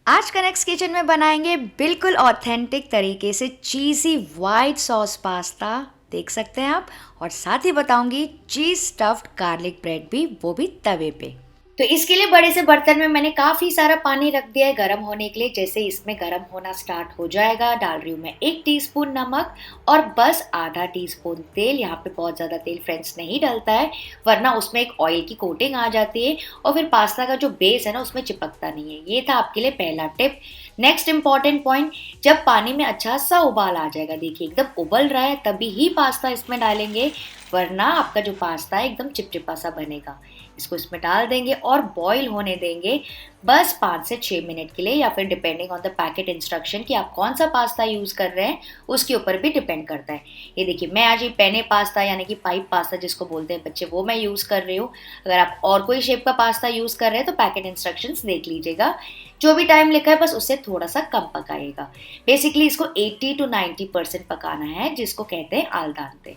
आज connects kitchen में बनाएंगे बिल्कुल ऑथेंटिक तरीके से चीज़ी वाइट सॉस पास्ता। देख सकते हैं आप। और साथ ही बताऊंगी चीज़ स्टफ्ड गार्लिक ब्रेड भी, वो भी तवे पे। तो इसके लिए बड़े से बर्तन में मैंने काफ़ी सारा पानी रख दिया है गर्म होने के लिए। जैसे इसमें गर्म होना स्टार्ट हो जाएगा, डाल रही हूँ मैं 1 टीस्पून नमक और बस आधा टीस्पून तेल। यहाँ पे बहुत ज़्यादा तेल फ्रेंड्स नहीं डलता है, वरना उसमें एक ऑयल की कोटिंग आ जाती है और फिर पास्ता का जो बेस है ना उसमें चिपकता नहीं है। ये था आपके लिए पहला टिप। नेक्स्ट इंपॉर्टेंट पॉइंट, जब पानी में अच्छा सा उबाल आ जाएगा, देखिए एकदम उबल रहा है, तभी ही पास्ता इसमें डालेंगे, वरना आपका जो पास्ता है एकदम चिपचिपा सा बनेगा। इसको इसमें डाल देंगे और बॉईल होने देंगे बस 5 से 6 मिनट के लिए, या फिर depending on the packet instruction कि आप कौन सा पास्ता यूज़ कर रहे हैं उसके ऊपर भी डिपेंड करता है। ये देखिए मैं आज ये पेने पास्ता यानी कि पाइप पास्ता जिसको बोलते हैं बच्चे, वो मैं यूज़ कर रही हूँ। अगर आप और कोई शेप का पास्ता यूज़ कर रहे हैं तो पैकेट इंस्ट्रक्शंस देख लीजिएगा। जो भी टाइम लिखा है बस उससे थोड़ा सा कम पकाइएगा। बेसिकली इसको 80 to 90% पकाना है, जिसको कहते हैं आल दानते।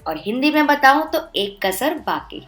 और हिंदी में बताऊं तो एक कसर बाकी।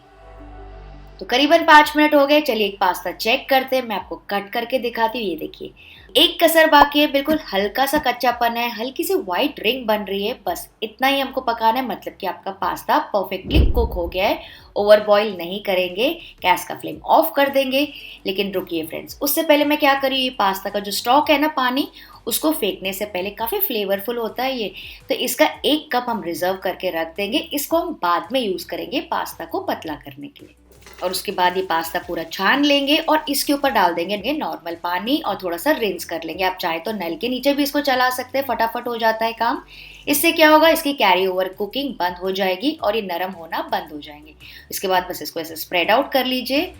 तो करीबन 5 मिनट हो गए, चलिए एक पास्ता चेक करते हैं। मैं आपको कट करके दिखाती हूँ। ये देखिए एक कसर बाकी है, बिल्कुल हल्का सा कच्चापन है, हल्की सी व्हाइट रिंग बन रही है, बस इतना ही हमको पकाना है। मतलब कि आपका पास्ता परफेक्टली कुक हो गया है। ओवर बॉईल नहीं करेंगे, गैस का फ्लेम ऑफ कर देंगे। लेकिन रुकिए फ्रेंड्स, उससे पहले मैं क्या करी, ये पास्ता का जो स्टॉक है ना पानी, उसको फेंकने से पहले, काफ़ी फ्लेवरफुल होता है ये, तो इसका 1 कप हम रिजर्व करके रख देंगे। इसको हम बाद में यूज़ करेंगे पास्ता को पतला करने के लिए। और उसके बाद ये पास्ता पूरा छान लेंगे और इसके ऊपर डाल देंगे नॉर्मल पानी और थोड़ा सा रिंस कर लेंगे। आप चाहे तो नल के नीचे भी इसको चला सकते हैं, फटाफट हो जाता है काम। इससे क्या होगा, इसकी कैरी ओवर कुकिंग बंद हो जाएगी और ये नरम होना बंद हो जाएंगे। इसके बाद बस इसको ऐसे स्प्रेड आउट कर लीजिए।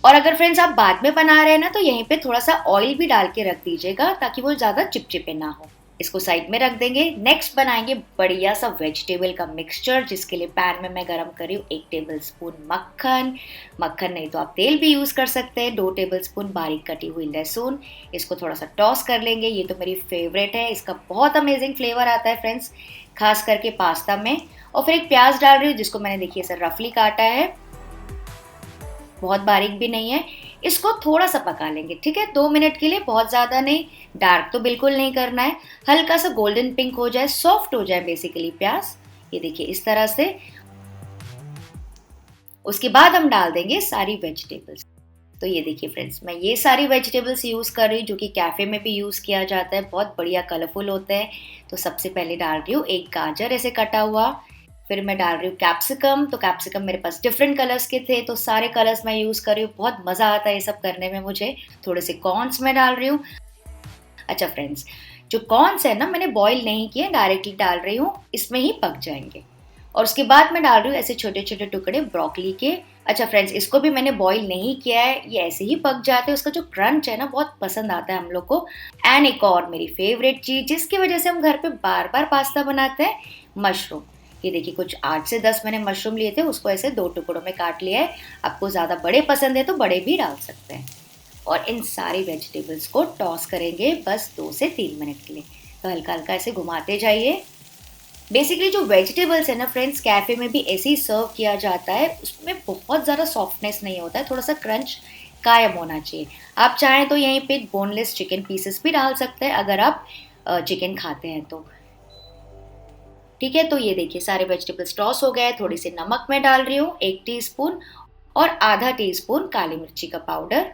और अगर फ्रेंड्स आप बाद में बना रहे हैं ना, तो यहीं पे थोड़ा सा ऑयल भी डाल के रख दीजिएगा ताकि वो ज़्यादा चिपचिपे ना हो। इसको साइड में रख देंगे। नेक्स्ट बनाएंगे बढ़िया सा वेजिटेबल का मिक्सचर, जिसके लिए पैन में मैं गरम कर रही हूँ 1 टेबलस्पून मक्खन। मक्खन नहीं तो आप तेल भी यूज़ कर सकते हैं। 2 टेबलस्पून बारीक कटी हुई लहसुन। इसको थोड़ा सा टॉस कर लेंगे। ये तो मेरी फेवरेट है, इसका बहुत अमेजिंग फ्लेवर आता है फ्रेंड्स, खास करके पास्ता में। और फिर एक प्याज डाल रही हूँ जिसको मैंने देखिए सर रफली काटा है, बहुत बारीक भी नहीं है। इसको थोड़ा सा पका लेंगे, ठीक है, 2 मिनट के लिए, बहुत ज़्यादा नहीं, डार्क तो बिल्कुल नहीं करना है। हल्का सा गोल्डन पिंक हो जाए, सॉफ्ट हो जाए बेसिकली प्याज, ये देखिए इस तरह से। उसके बाद हम डाल देंगे सारी वेजिटेबल्स। तो ये देखिए फ्रेंड्स, मैं ये सारी वेजिटेबल्स यूज़ कर रही हूँ जो कि कैफ़े में भी यूज़ किया जाता है, बहुत बढ़िया कलरफुल होते हैं। तो सबसे पहले डाल रही हूँ एक गाजर ऐसे कटा हुआ। फिर मैं डाल रही हूँ कैप्सिकम। तो कैप्सिकम मेरे पास डिफरेंट कलर्स के थे, तो सारे कलर्स मैं यूज़ कर रही हूँ, बहुत मज़ा आता है ये सब करने में मुझे। थोड़े से कॉर्न्स मैं डाल रही हूँ। अच्छा फ्रेंड्स, जो कॉर्न्स है ना मैंने बॉईल नहीं किए, डायरेक्टली डाल रही हूँ, इसमें ही पक जाएंगे। और उसके बाद मैं डाल रही हूँ ऐसे छोटे छोटे टुकड़े ब्रोकली के। अच्छा फ्रेंड्स, इसको भी मैंने बॉईल नहीं किया है, ये ऐसे ही पक जाते हैं। उसका जो क्रंच है ना बहुत पसंद आता है हम लोग को। एंड एक और मेरी फेवरेट चीज़ जिसकी वजह से हम घर पे बार बार पास्ता बनाते हैं, मशरूम। ये देखिए कुछ 8 से 10 मैंने मशरूम लिए थे, उसको ऐसे 2 टुकड़ों में काट लिया है। आपको ज़्यादा बड़े पसंद है तो बड़े भी डाल सकते हैं। और इन सारी वेजिटेबल्स को टॉस करेंगे बस 2 से 3 मिनट के लिए। तो हल्का हल्का ऐसे घुमाते जाइए। बेसिकली जो वेजिटेबल्स है ना फ्रेंड्स, कैफ़े में भी ऐसे ही सर्व किया जाता है, उसमें बहुत ज़्यादा सॉफ्टनेस नहीं होता है, थोड़ा सा क्रंच कायम होना चाहिए। आप चाहें तो यहीं पे बोनलेस चिकन पीसेस भी डाल सकते हैं अगर आप चिकन खाते हैं तो। ठीक है, तो ये देखिए सारे वेजिटेबल्स टॉस हो गए। थोड़ी सी नमक मैं डाल रही हूँ 1 टीस्पून, और आधा टीस्पून काली मिर्ची का पाउडर।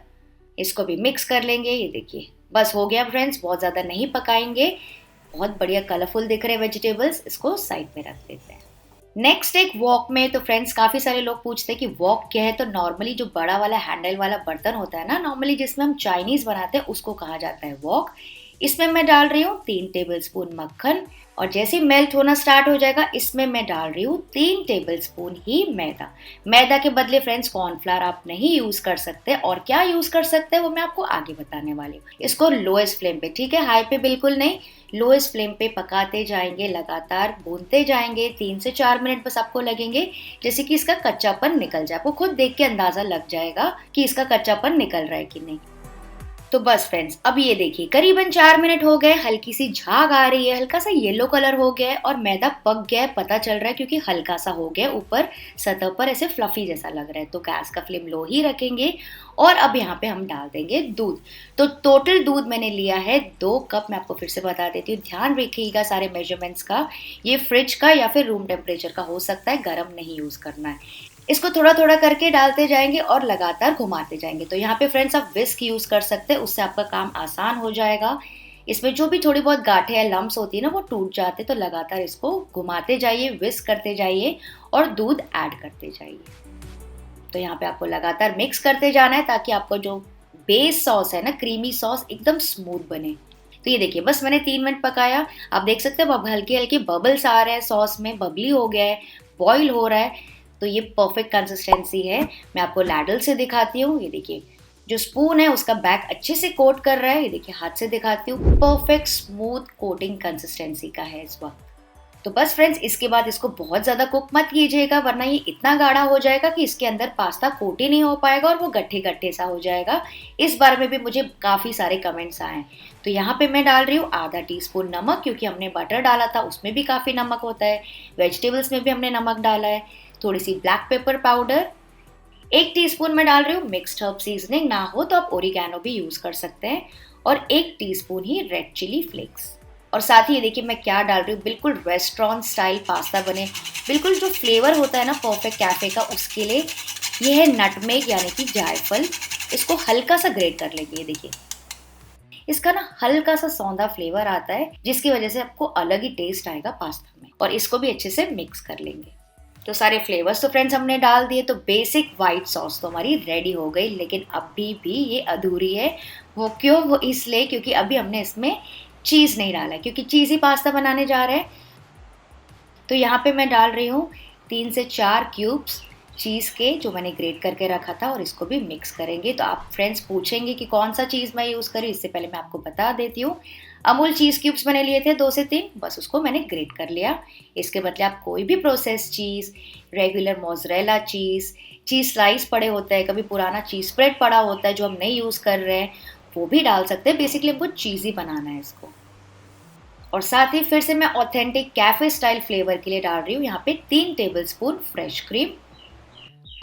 इसको भी मिक्स कर लेंगे। ये देखिए बस हो गया फ्रेंड्स, बहुत ज़्यादा नहीं पकाएंगे। बहुत बढ़िया कलरफुल दिख रहे हैं वेजिटेबल्स, इसको साइड में रख देते हैं। नेक्स्ट एक वॉक में। तो फ्रेंड्स काफ़ी सारे लोग पूछते हैं कि वॉक क्या है, तो नॉर्मली जो बड़ा वाला हैंडल वाला बर्तन होता है ना, नॉर्मली जिसमें हम चाइनीज़ बनाते हैं, उसको कहा जाता है वॉक। इसमें मैं डाल रही हूँ 3 टेबलस्पून मक्खन। और जैसे मेल्ट होना स्टार्ट हो जाएगा, इसमें मैं डाल रही हूँ 3 टेबलस्पून ही मैदा। मैदा के बदले फ्रेंड्स कॉर्नफ्लावर आप नहीं यूज़ कर सकते, और क्या यूज़ कर सकते हैं वो मैं आपको आगे बताने वाली हूँ। इसको लोएस्ट फ्लेम पे, ठीक है, हाई पे बिल्कुल नहीं, लोएस्ट फ्लेम पे पकाते जाएंगे, लगातार भूनते जाएंगे। 3 से 4 मिनट बस आपको लगेंगे, जैसे कि इसका कच्चापन निकल जाए। आपको खुद देख के अंदाज़ा लग जाएगा कि इसका कच्चापन निकल रहा है कि नहीं। तो बस फ्रेंड्स, अब ये देखिए करीबन 4 मिनट हो गए, हल्की सी झाग आ रही है, हल्का सा येलो कलर हो गया है और मैदा पक गया है, पता चल रहा है क्योंकि हल्का सा हो गया ऊपर सतह पर, ऐसे फ्लफी जैसा लग रहा है। तो गैस का फ्लेम लो ही रखेंगे और अब यहाँ पे हम डाल देंगे दूध। तो टोटल दूध मैंने लिया है 2 कप। मैं आपको फिर से बता देती हूँ, ध्यान रखिएगा सारे मेजरमेंट्स का। ये फ्रिज का या फिर रूम टेम्परेचर का हो सकता है, गर्म नहीं यूज करना है। इसको थोड़ा थोड़ा करके डालते जाएंगे और लगातार घुमाते जाएंगे। तो यहाँ पे फ्रेंड्स आप विस्क यूज कर सकते हैं, उससे आपका काम आसान हो जाएगा। इसमें जो भी थोड़ी बहुत गांठें या लम्स होती है ना, वो टूट जाते। तो लगातार इसको घुमाते जाइए, विस्क करते जाइए और दूध ऐड करते जाइए। तो यहाँ पे आपको लगातार मिक्स करते जाना है ताकि आपको जो बेस सॉस है ना, क्रीमी सॉस एकदम स्मूथ बने। तो ये देखिए बस मैंने 3 मिनट पकाया। आप देख सकते हैं अब हल्के हल्के बबल्स आ रहे हैं सॉस में, बबली हो गया है, बॉईल हो रहा है। तो ये परफेक्ट कंसिस्टेंसी है। मैं आपको लैडल से दिखाती हूँ। ये देखिए जो स्पून है उसका बैक अच्छे से कोट कर रहा है। ये देखिए हाथ से दिखाती हूँ, परफेक्ट स्मूथ कोटिंग कंसिस्टेंसी का है इस वक्त। तो बस फ्रेंड्स, इसके बाद इसको बहुत ज़्यादा कुक मत कीजिएगा, वरना ये इतना गाढ़ा हो जाएगा कि इसके अंदर पास्ता कोट ही नहीं हो पाएगा और वो गट्ठे गट्ठे सा हो जाएगा। इस बारे में भी मुझे काफ़ी सारे कमेंट्स आए। तो यहाँ पे मैं डाल रही हूँ आधा टीस्पून नमक, क्योंकि हमने बटर डाला था उसमें भी काफ़ी नमक होता है, वेजिटेबल्स में भी हमने नमक डाला है। थोड़ी सी ब्लैक पेपर पाउडर, 1 टीस्पून में डाल रही हूँ मिक्स्ड हर्ब सीजनिंग, ना हो तो आप ओरिगैनो भी यूज़ कर सकते हैं, और 1 टीस्पून ही रेड चिली फ्लेक्स। और साथ ही ये देखिए मैं क्या डाल रही हूँ, बिल्कुल रेस्टोरेंट स्टाइल पास्ता बने, बिल्कुल जो फ्लेवर होता है ना परफेक्ट कैफे का, उसके लिए ये है नटमेग यानी कि जायफल। इसको हल्का सा ग्रेट कर लेंगे। ये देखिए इसका ना हल्का सा सौंधा फ्लेवर आता है, जिसकी वजह से आपको अलग ही टेस्ट आएगा पास्ता में। और इसको भी अच्छे से मिक्स कर लेंगे। तो सारे फ्लेवर्स तो फ्रेंड्स हमने डाल दिए, तो बेसिक वाइट सॉस तो हमारी रेडी हो गई। लेकिन अभी भी ये अधूरी है। वो क्यों? वो इसलिए क्योंकि अभी हमने इसमें चीज़ नहीं डाला है, क्योंकि चीज़ी पास्ता बनाने जा रहे हैं। तो यहाँ पे मैं डाल रही हूँ 3 से 4 क्यूब्स चीज़ के, जो मैंने ग्रेट करके रखा था, और इसको भी मिक्स करेंगे। तो आप फ्रेंड्स पूछेंगे कि कौन सा चीज़ मैं यूज़ करी, इससे पहले मैं आपको बता देती हूँ। अमूल चीज़ क्यूब्स मैंने लिए थे 2 से 3, बस उसको मैंने ग्रेट कर लिया। इसके बदले आप कोई भी process cheese, regular mozzarella cheese, cheese slice पड़े होते हैं, कभी पुराना चीज़ स्प्रेड पड़ा होता है जो हम नहीं यूज़ कर रहे हैं, वो भी डाल सकते हैं। बेसिकली हमको चीज़ी बनाना है इसको। और साथ ही फिर से मैं ऑथेंटिक कैफे स्टाइल फ्लेवर के लिए डाल रही हूँ यहाँ पे 3 टेबलस्पून फ्रेश क्रीम,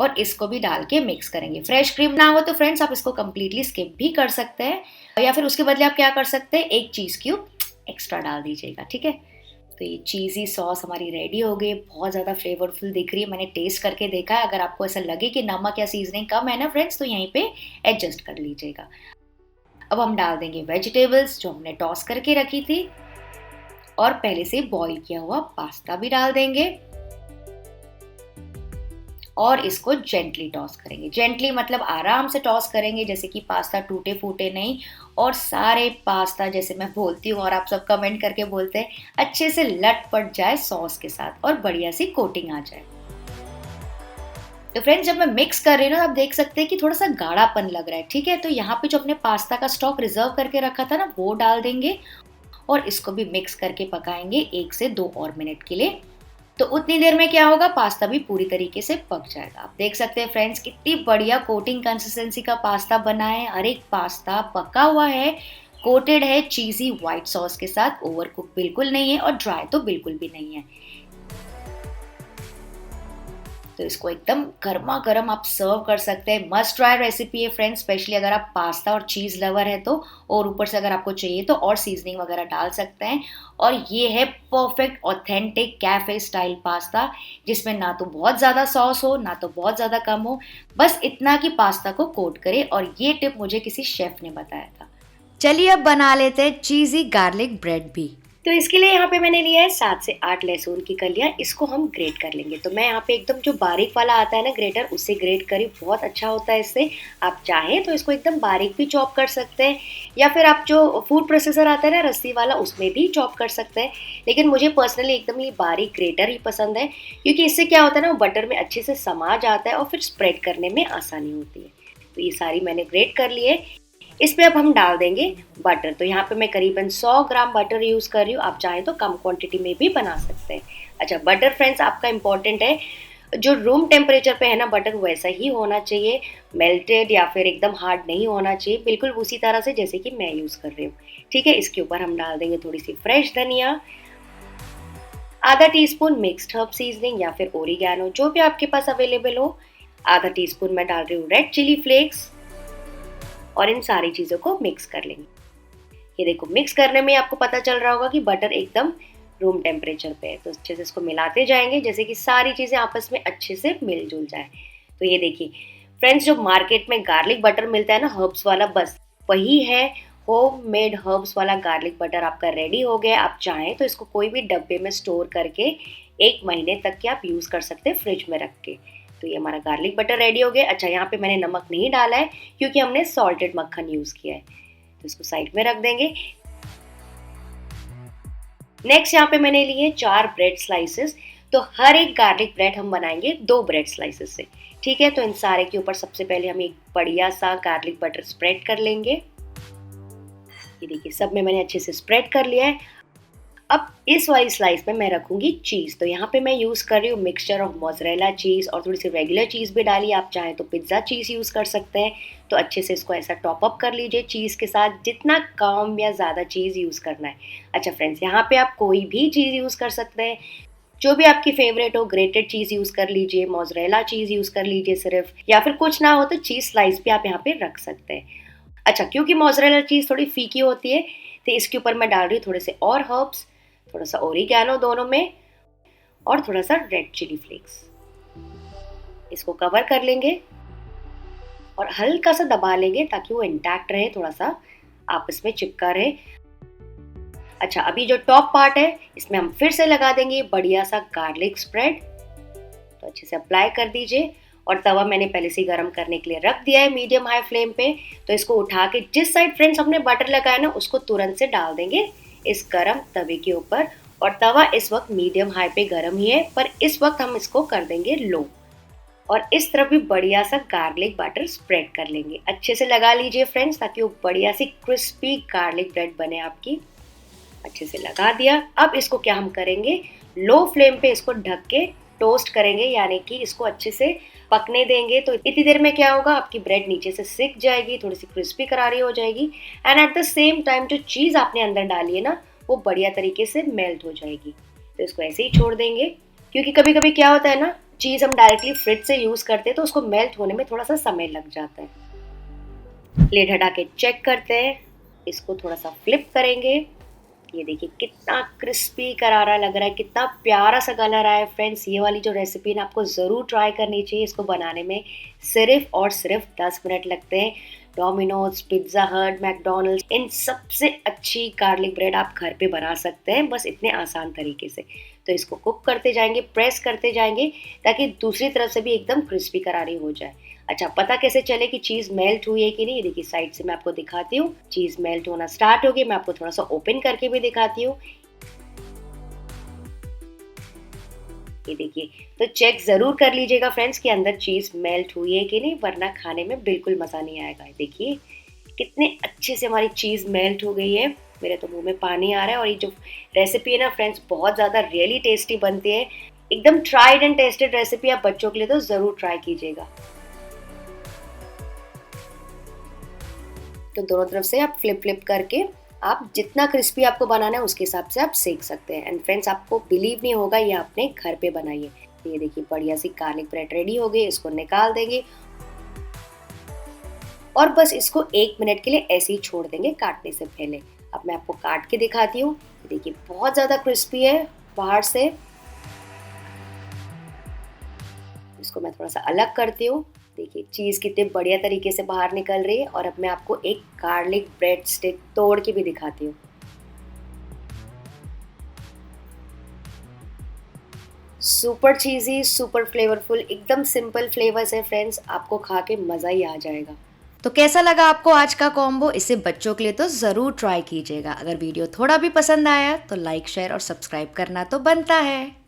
और इसको भी डाल के मिक्स करेंगे। फ्रेश क्रीम ना हो तो फ्रेंड्स आप इसको कम्प्लीटली स्किप भी कर सकते हैं, या फिर उसके बदले आप क्या कर सकते हैं, 1 चीज़ क्यूब एक्स्ट्रा डाल दीजिएगा, ठीक है। तो ये चीज़ी सॉस हमारी रेडी हो गई, बहुत ज़्यादा फ्लेवरफुल दिख रही है। मैंने टेस्ट करके देखा है, अगर आपको ऐसा लगे कि नमक या सीजनिंग कम है ना फ्रेंड्स, तो यहीं पे एडजस्ट कर लीजिएगा। अब हम डाल देंगे वेजिटेबल्स जो हमने टॉस करके रखी थी, और पहले से बॉईल किया हुआ पास्ता भी डाल देंगे, और इसको जेंटली टॉस करेंगे। जेंटली मतलब आराम से टॉस करेंगे, जैसे कि पास्ता टूटे फूटे नहीं, और सारे पास्ता, जैसे मैं बोलती हूँ और आप सब कमेंट करके बोलते हैं, अच्छे से लटपट जाए सॉस के साथ और बढ़िया सी कोटिंग आ जाए। तो फ्रेंड्स जब मैं मिक्स कर रही हूँ ना, आप देख सकते हैं कि थोड़ा सा गाढ़ापन लग रहा है, ठीक है। तो यहाँ पे जो अपने पास्ता का स्टॉक रिजर्व करके रखा था ना, वो डाल देंगे, और इसको भी मिक्स करके पकाएंगे 1 से 2 और मिनट के लिए। तो उतनी देर में क्या होगा, पास्ता भी पूरी तरीके से पक जाएगा। आप देख सकते हैं फ्रेंड्स कितनी बढ़िया कोटिंग कंसिस्टेंसी का पास्ता बना है। हर एक पास्ता पका हुआ है, कोटेड है चीज़ी व्हाइट सॉस के साथ, ओवर कुक बिल्कुल नहीं है और ड्राई तो बिल्कुल भी नहीं है। तो इसको एकदम गर्मा गर्म आप सर्व कर सकते हैं। मस्ट ट्राई रेसिपी है फ्रेंड्स, स्पेशली अगर आप पास्ता और चीज़ लवर है तो, और ऊपर से अगर आपको चाहिए तो और सीजनिंग वगैरह डाल सकते हैं। और ये है perfect authentic cafe style pasta, जिसमें ना तो बहुत ज़्यादा सॉस हो, ना तो बहुत ज़्यादा कम हो, बस इतना कि पास्ता को कोट करे। और ये टिप मुझे किसी शेफ ने बताया था। चलिए अब बना लेते हैं चीज़ी गार्लिक ब्रेड भी। तो इसके लिए यहाँ पे मैंने लिया है 7 से 8 लहसुन की कलियाँ, इसको हम ग्रेट कर लेंगे। तो मैं यहाँ पे एकदम जो बारीक वाला आता है ना ग्रेटर, उससे ग्रेट करी, बहुत अच्छा होता है इससे। आप चाहें तो इसको एकदम बारीक भी चॉप कर सकते हैं, या फिर आप जो फूड प्रोसेसर आता है ना रस्सी वाला, उसमें भी चॉप कर सकते हैं। लेकिन मुझे पर्सनली एकदम ही बारीक ग्रेटर ही पसंद है, क्योंकि इससे क्या होता है ना, वो बटर में अच्छे से समा जाता है और फिर स्प्रेड करने में आसानी होती है। तो ये सारी मैंने ग्रेट कर ली है। इस पे अब हम डाल देंगे बटर। तो यहाँ पे मैं करीबन 100 ग्राम बटर यूज़ कर रही हूँ, आप चाहें तो कम क्वांटिटी में भी बना सकते हैं। अच्छा, बटर फ्रेंड्स आपका इम्पॉर्टेंट है। जो रूम टेम्परेचर पे है ना बटर वैसा ही होना चाहिए, मेल्टेड या फिर एकदम हार्ड नहीं होना चाहिए, बिल्कुल उसी तरह से जैसे कि मैं यूज़ कर रही हूँ। ठीक है, इसके ऊपर हम डाल देंगे थोड़ी सी फ्रेश धनिया, आधा टीस्पून मिक्स्ड हर्ब सीजनिंग या फिर ओरिगैनो जो भी आपके पास अवेलेबल हो, आधा टीस्पून मैं डाल रही हूँ रेड चिली फ्लेक्स और इन सारी चीज़ों को मिक्स कर लेंगे। ये देखो मिक्स करने में आपको पता चल रहा होगा कि बटर एकदम रूम टेम्परेचर पे है, तो अच्छे से इसको मिलाते जाएंगे जैसे कि सारी चीज़ें आपस में अच्छे से मिलजुल जाए। तो ये देखिए फ्रेंड्स, जो मार्केट में गार्लिक बटर मिलता है ना हर्ब्स वाला, बस वही है होम मेड हर्ब्स वाला गार्लिक बटर आपका रेडी हो गया। आप चाहें तो इसको कोई भी डब्बे में स्टोर करके 1 महीने तक के आप यूज़ कर सकते हैं फ्रिज में रख के। तो ये हमारा गार्लिक बटर रेडी हो गया। अच्छा, यहाँ पे मैंने नमक नहीं डाला है क्योंकि हमने सॉल्टेड मक्खन यूज़ किया है, तो इसको साइड में रख देंगे। नेक्स्ट यहाँ पे मैंने लिए 4 ब्रेड स्लाइसेस। तो हर एक गार्लिक ब्रेड हम बनाएंगे 2 ब्रेड स्लाइसेस से। ठीक है, तो इन सारे के ऊपर सबसे पहले हम एक बढ़िया सा गार्लिक बटर स्प्रेड कर लेंगे। ये देखिए सब में मैंने अच्छे से स्प्रेड कर लिया है। अब इस वाली स्लाइस में मैं रखूंगी चीज़। तो यहाँ पे मैं यूज़ कर रही हूँ मिक्सचर ऑफ मोज़रेला चीज़ और थोड़ी सी रेगुलर चीज़ भी डाली। आप चाहें तो पिज़्ज़ा चीज़ यूज़ कर सकते हैं। तो अच्छे से इसको ऐसा टॉप अप कर लीजिए चीज़ के साथ, जितना कम या ज़्यादा चीज़ यूज़ करना है। अच्छा फ्रेंड्स, यहाँ पे आप कोई भी चीज़ यूज़ कर सकते हैं जो भी आपकी फेवरेट हो। ग्रेटेड चीज़ यूज़ कर लीजिए, मोज़रेला चीज़ यूज़ कर लीजिए सिर्फ, या फिर कुछ ना हो तो चीज़ स्लाइस भी आप यहाँ पे रख सकते हैं। अच्छा, क्योंकि मोज़रेला चीज़ थोड़ी फीकी होती है तो इसके ऊपर मैं डाल रही हूँ थोड़े से और हर्ब्स, थोड़ा सा ओरिगैनो दोनों में, और थोड़ा सा रेड चिली फ्लेक्स। इसको कवर कर लेंगे और हल्का सा दबा लेंगे ताकि वो इंटैक्ट रहे, थोड़ा सा आपस में चिपका रहे। अच्छा, अभी जो टॉप पार्ट है इसमें हम फिर से लगा देंगे बढ़िया सा गार्लिक स्प्रेड। तो अच्छे से अप्लाई कर दीजिए और तवा मैंने पहले से गर्म करने के लिए रख दिया है मीडियम हाई फ्लेम पे। तो इसको उठा के जिस साइड फ्रेंड्स हमने बटर लगाया ना उसको तुरंत से डाल देंगे इस गरम तवे के ऊपर। और तवा इस वक्त मीडियम हाई पे गरम ही है, पर इस वक्त हम इसको कर देंगे लो। और इस तरफ भी बढ़िया सा गार्लिक बटर स्प्रेड कर लेंगे। अच्छे से लगा लीजिए फ्रेंड्स ताकि वो बढ़िया सी क्रिस्पी गार्लिक ब्रेड बने आपकी। अच्छे से लगा दिया। अब इसको क्या हम करेंगे, लो फ्लेम पे इसको ढक के टोस्ट करेंगे, यानी कि इसको अच्छे से पकने देंगे। तो इतनी देर में क्या होगा, आपकी ब्रेड नीचे से सिक जाएगी, थोड़ी सी क्रिस्पी करारी हो जाएगी, and at the same time जो चीज़ आपने अंदर डाली है ना वो बढ़िया तरीके से मेल्ट हो जाएगी। तो इसको ऐसे ही छोड़ देंगे, क्योंकि कभी कभी क्या होता है ना, चीज़ हम डायरेक्टली फ्रिज से यूज़ करते हैं तो उसको मेल्ट होने में थोड़ा सा समय लग जाता है। लिड हटा के चेक करते हैं, इसको थोड़ा सा फ्लिप करेंगे। ये देखिए कितना क्रिस्पी करारा लग रहा है, कितना प्यारा सा कलर आया है। फ्रेंड्स, ये वाली जो रेसिपी है ना आपको ज़रूर ट्राई करनी चाहिए। इसको बनाने में सिर्फ और सिर्फ 10 मिनट लगते हैं। डोमिनोज, पिज़्ज़ा हट, मैकडोनल्ड्स, इन सबसे अच्छी गार्लिक ब्रेड आप घर पे बना सकते हैं, बस इतने आसान तरीके से। तो इसको कुक करते जाएंगे, प्रेस करते जाएंगे ताकि दूसरी तरफ से भी एकदम क्रिस्पी करारी हो जाए। अच्छा, पता कैसे चले कि चीज़ मेल्ट हुई है कि नहीं, देखिए साइड से मैं आपको दिखाती हूँ। चीज़ मेल्ट होना स्टार्ट हो गई। मैं आपको थोड़ा सा ओपन करके भी दिखाती हूँ। ये देखिए, तो चेक ज़रूर कर लीजिएगा फ्रेंड्स कि अंदर चीज़ मेल्ट हुई है कि नहीं, वरना खाने में बिल्कुल मज़ा नहीं आएगा। देखिए कितने अच्छे से हमारी चीज़ मेल्ट हो गई है। मेरे तो मुंह में पानी आ रहा है। और ये जो रेसिपी है ना फ्रेंड्स बहुत ज़्यादा रियली टेस्टी बनती है, एकदम ट्राइड एंड टेस्टेड रेसिपी। आप बच्चों के लिए तो ज़रूर ट्राई कीजिएगा। तो दोनों तरफ से आप फ्लिप करके आप जितना क्रिस्पी आपको बनाना है उसके हिसाब से आप सेक सकते हैं। एंड फ्रेंड्स, आपको बिलीव नहीं होगा, ये आपने घर पे बनाइए। तो ये देखिए बढ़िया सी गार्लिक ब्रेड रेडी हो गई। इसको निकाल देंगे और बस इसको 1 मिनट के लिए ऐसे ही छोड़ देंगे काटने से पहले। अब मैं आपको काट के दिखाती हूँ। देखिए बहुत ज़्यादा क्रिस्पी है बाहर से। इसको मैं थोड़ा सा अलग करती हूँ। देखिए चीज़ कितने बढ़िया तरीके से बाहर निकल रही है। और अब मैं आपको एक गार्लिक ब्रेड स्टिक तोड़ के भी दिखाती हूँ। सुपर चीज़ी, सुपर फ्लेवरफुल, एकदम सिंपल फ्लेवर्स है फ्रेंड्स, आपको खा के मज़ा ही आ जाएगा। तो कैसा लगा आपको आज का कॉम्बो? इसे बच्चों के लिए तो ज़रूर ट्राई कीजिएगा। अगर वीडियो थोड़ा भी पसंद आया तो लाइक, शेयर और सब्सक्राइब करना तो बनता है।